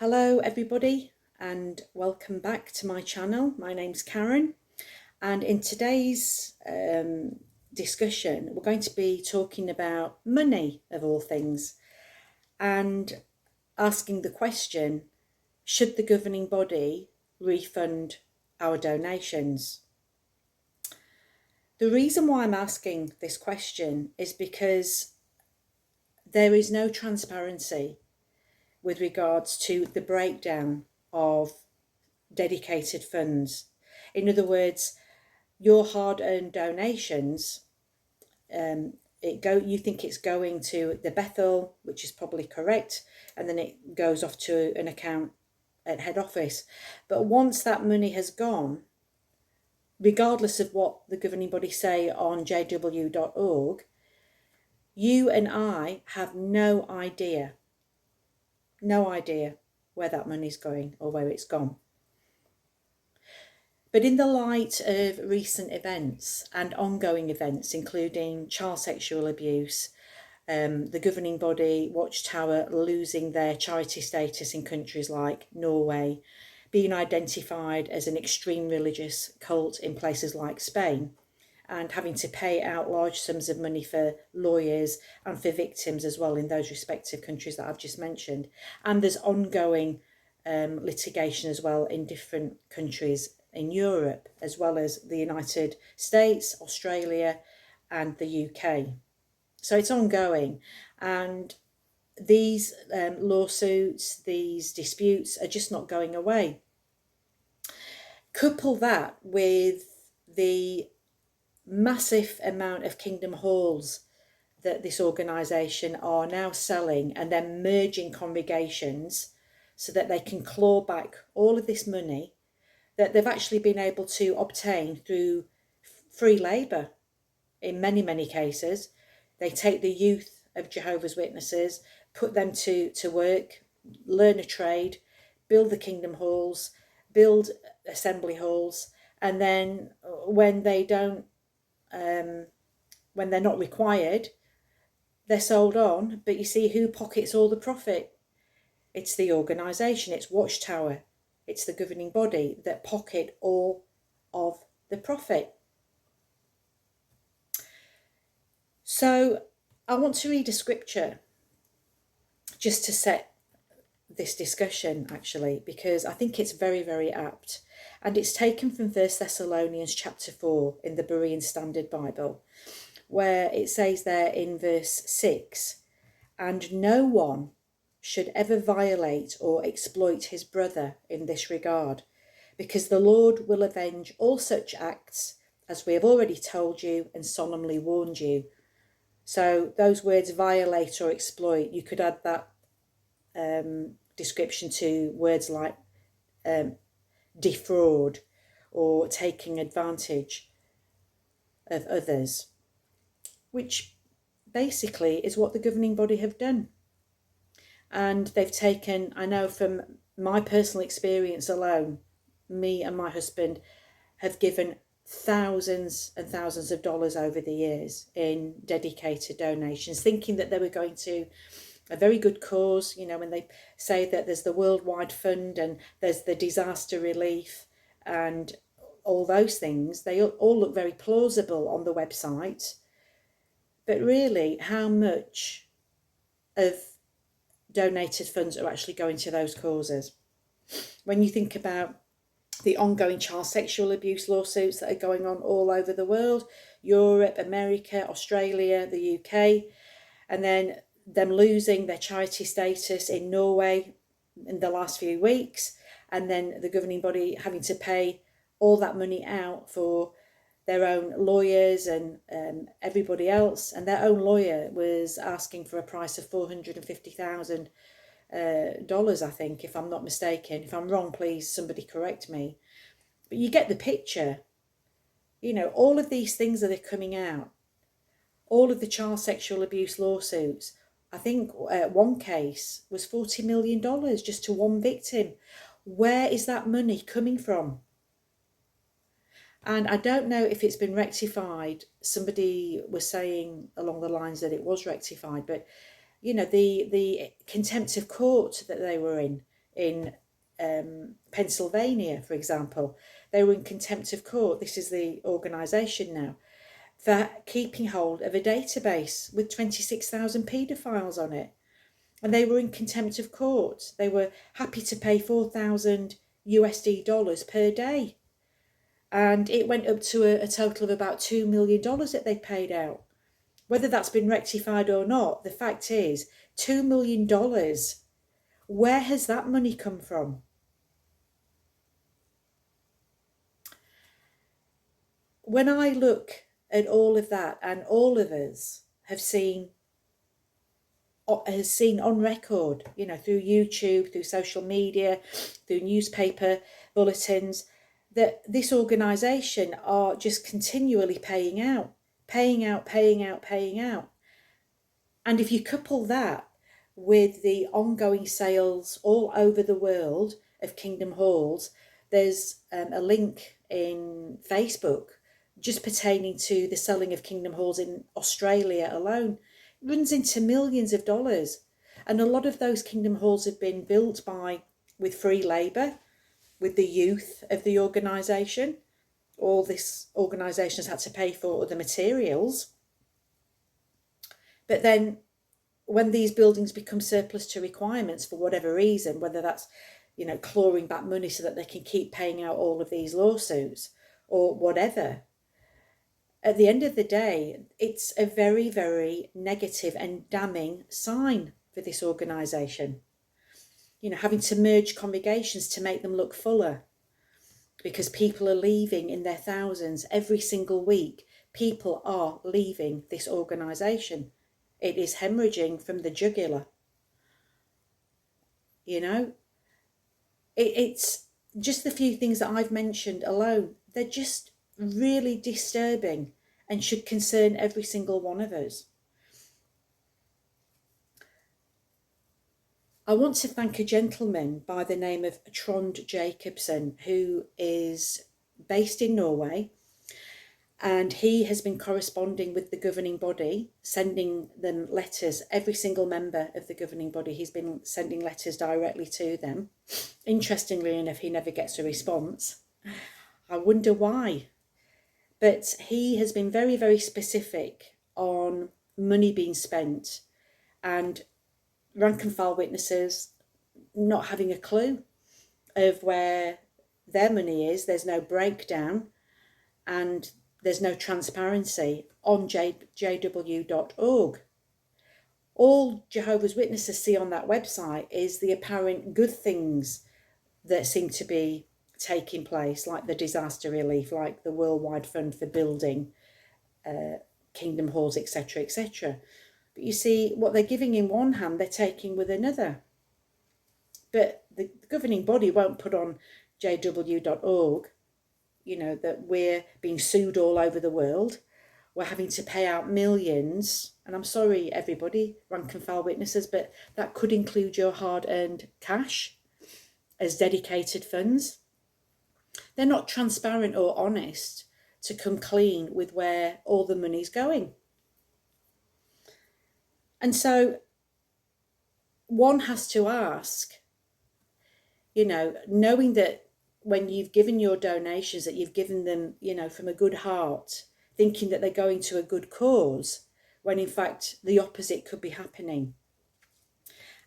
Hello everybody and welcome back to my channel. My name's Karen, and in today's discussion we're going to be talking about money of all things and asking the question, should the governing body refund our donations? The reason why I'm asking this question is because there is no transparency with regards to the breakdown of dedicated funds. In other words, your hard-earned donations, you think it's going to the Bethel, which is probably correct, and then it goes off to an account at head office. But once that money has gone, regardless of what the governing body say on jw.org, you and I have no idea where that money's going or where it's gone. But in the light of recent events and ongoing events, including child sexual abuse, the governing body, Watchtower, losing their charity status in countries like Norway, being identified as an extreme religious cult in places like Spain, and having to pay out large sums of money for lawyers and for victims as well in those respective countries that I've just mentioned. And there's ongoing litigation as well in different countries in Europe, as well as the United States, Australia and the UK. So it's ongoing, and these lawsuits, these disputes are just not going away. Couple that with the massive amount of kingdom halls that this organisation are now selling and then merging congregations so that they can claw back all of this money that they've actually been able to obtain through free labour in many cases. They take the youth of Jehovah's Witnesses, put them to work, learn a trade, build the kingdom halls, build assembly halls, and then when they don't when they're not required, they're sold on. But you see, who pockets all the profit? It's the organisation, it's Watchtower, it's the governing body that pocket all of the profit. So I want to read a scripture just to set this discussion, actually, because I think it's very apt, and it's taken from 1 Thessalonians chapter 4 in the Berean Standard Bible, where it says there in verse 6, "And no one should ever violate or exploit his brother in this regard, because the Lord will avenge all such acts, as we have already told you and solemnly warned you." So those words, violate or exploit, you could add that description to words like defraud or taking advantage of others, which basically is what the governing body have done. And they've taken, I know from my personal experience alone, me and my husband have given thousands and thousands of dollars over the years in dedicated donations, thinking that they were going to a very good cause. You know, when they say that there's the worldwide fund and there's the disaster relief and all those things, they all look very plausible on the website. But really, how much of donated funds are actually going to those causes? When you think about the ongoing child sexual abuse lawsuits that are going on all over the world, Europe, America, Australia, the UK, and then them losing their charity status in Norway in the last few weeks, and then the governing body having to pay all that money out for their own lawyers and everybody else, and their own lawyer was asking for a price of $450,000, I think, if I'm not mistaken. If I'm wrong, please somebody correct me. But you get the picture. You know, all of these things that are coming out, all of the child sexual abuse lawsuits, I think one case was $40 million just to one victim. Where is that money coming from? And I don't know if it's been rectified. Somebody was saying along the lines that it was rectified, but you know, the contempt of court that they were in, in Pennsylvania, for example. They were in contempt of court. This is the organisation now, for keeping hold of a database with 26,000 paedophiles on it. And they were in contempt of court. They were happy to pay 4,000 USD dollars per day. And it went up to a total of about $2 million that they paid out. Whether that's been rectified or not, the fact is, $2 million. Where has that money come from? When I look at all of that, and all of us have seen on record, through YouTube, through social media, through newspaper bulletins, that this organisation are just continually paying out. And if you couple that with the ongoing sales all over the world of Kingdom Halls, there's a link in Facebook just pertaining to the selling of Kingdom Halls in Australia alone. It runs into millions of dollars. And a lot of those Kingdom Halls have been built with free labour, with the youth of the organisation. All this organisation has had to pay for the materials. But then when these buildings become surplus to requirements for whatever reason, whether that's, clawing back money so that they can keep paying out all of these lawsuits or whatever, at the end of the day, it's a very, very negative and damning sign for this organisation. Having to merge congregations to make them look fuller, because people are leaving in their thousands every single week. People are leaving this organisation. It is hemorrhaging from the jugular. It's just the few things that I've mentioned alone. They're just really disturbing and should concern every single one of us. I want to thank a gentleman by the name of Trond Jacobsen, who is based in Norway. And he has been corresponding with the governing body, sending them letters. Every single member of the governing body, he's been sending letters directly to them. Interestingly enough, he never gets a response. I wonder why. But he has been very, very specific on money being spent and rank and file witnesses not having a clue of where their money is. There's no breakdown, and there's no transparency on jw.org. All Jehovah's Witnesses see on that website is the apparent good things that seem to be taking place, like the disaster relief, like the worldwide fund for building Kingdom Halls, etc., etc. But you see, what they're giving in one hand, they're taking with another. But the governing body won't put on jw.org, that we're being sued all over the world. We're having to pay out millions. And I'm sorry, everybody, rank and file witnesses, but that could include your hard-earned cash as dedicated funds. They're not transparent or honest to come clean with where all the money's going. And so one has to ask, knowing that when you've given your donations, that you've given them, from a good heart, thinking that they're going to a good cause, when in fact the opposite could be happening.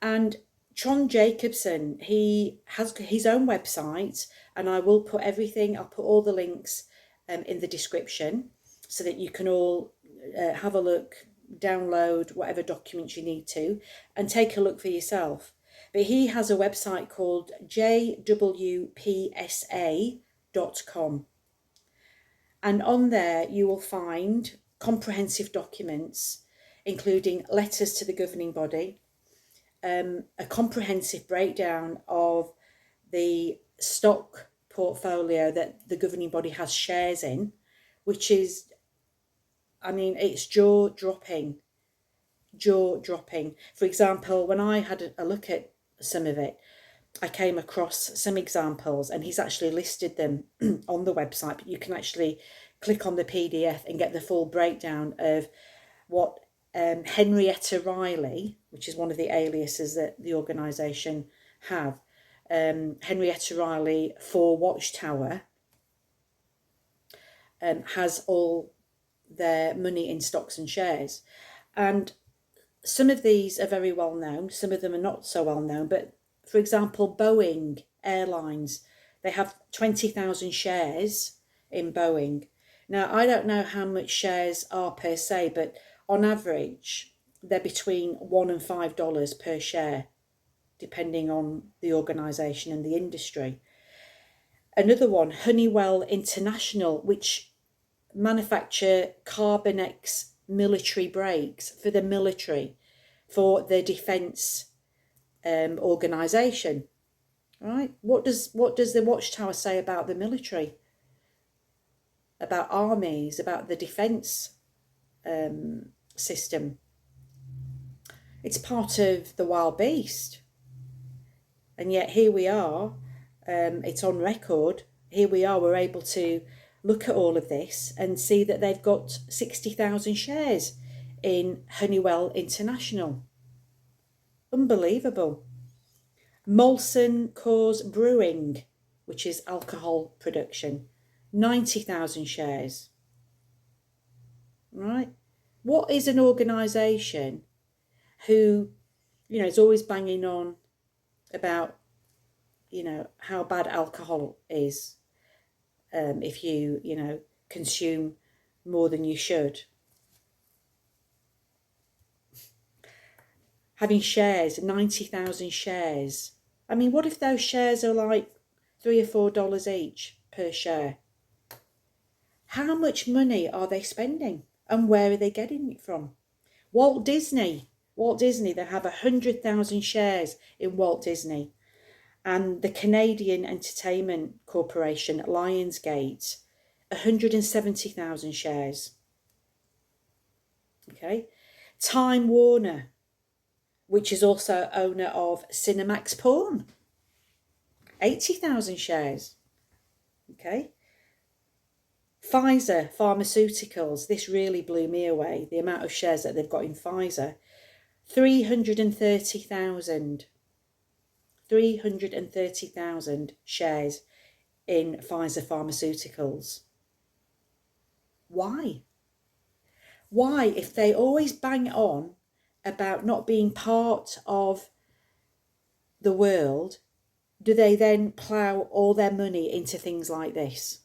And Trond Jacobsen, he has his own website, and I will put I'll put all the links in the description so that you can all have a look, download whatever documents you need to, and take a look for yourself. But he has a website called jwpsa.com. And on there you will find comprehensive documents, including letters to the governing body, a comprehensive breakdown of the stock portfolio that the governing body has shares in, which is, it's jaw-dropping. For example, when I had a look at some of it, I came across some examples, and he's actually listed them on the website, but you can actually click on the PDF and get the full breakdown of what Henrietta Riley, which is one of the aliases that the organisation have, Henrietta Riley for Watchtower has all their money in stocks and shares. And some of these are very well known, some of them are not so well known. But for example, Boeing Airlines, they have 20,000 shares in Boeing. Now, I don't know how much shares are per se, but on average, they're between $1 and $5 per share, depending on the organisation and the industry. Another one, Honeywell International, which manufacture Carbonex military brakes for the military, for the defence organisation. Right? What does the Watchtower say about the military? About armies, about the defence system? It's part of the wild beast. And yet here we are, it's on record, here we are, we're able to look at all of this and see that they've got 60,000 shares in Honeywell International. Unbelievable. Molson Coors Brewing, which is alcohol production, 90,000 shares. Right? What is an organisation who, is always banging on about, how bad alcohol is if you, consume more than you should? Having shares, 90,000 shares. I mean, what if those shares are like $3 or $4 each per share? How much money are they spending, and where are they getting it from? Walt Disney, they have 100,000 shares in Walt Disney. And the Canadian Entertainment Corporation, Lionsgate, 170,000 shares. Okay. Time Warner, which is also owner of Cinemax Porn, 80,000 shares. Okay. Pfizer Pharmaceuticals, this really blew me away, the amount of shares that they've got in Pfizer, 330,000. 330,000 shares in Pfizer Pharmaceuticals. Why? Why, if they always bang on about not being part of the world, do they then plough all their money into things like this?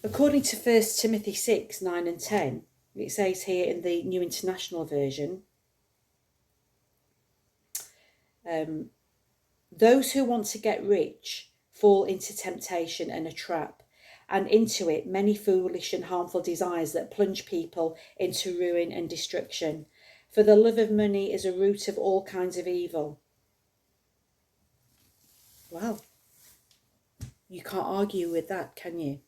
According to 1 Timothy 6, 9 and 10, it says here in the New International Version, those who want to get rich fall into temptation and a trap, and into it many foolish and harmful desires that plunge people into ruin and destruction. For the love of money is a root of all kinds of evil. Well, you can't argue with that, can you?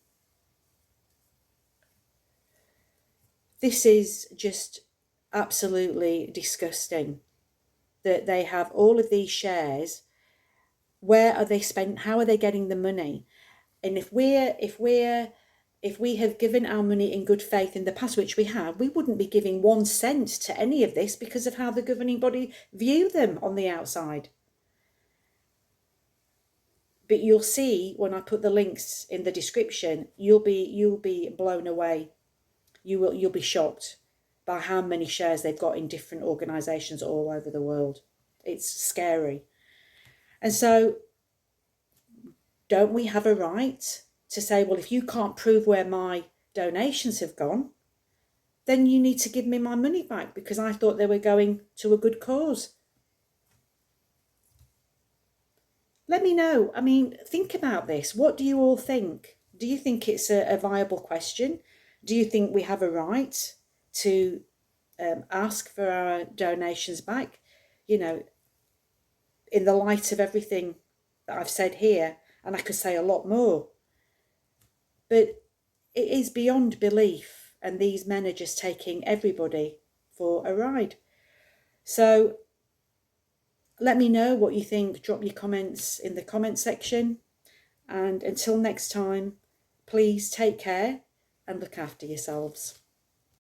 This is just absolutely disgusting that they have all of these shares. Where are they spent? How are they getting the money? And if we have given our money in good faith in the past, which we have, we wouldn't be giving 1 cent to any of this because of how the governing body view them on the outside. But you'll see when I put the links in the description, you'll be blown away. You'll be shocked by how many shares they've got in different organisations all over the world. It's scary. And so, don't we have a right to say, well, if you can't prove where my donations have gone, then you need to give me my money back because I thought they were going to a good cause? Let me know. I mean, think about this. What do you all think? Do you think it's a viable question? Do you think we have a right to ask for our donations back? In the light of everything that I've said here, and I could say a lot more. But it is beyond belief, and these men are just taking everybody for a ride. So let me know what you think. Drop your comments in the comment section. And until next time, please take care and look after yourselves.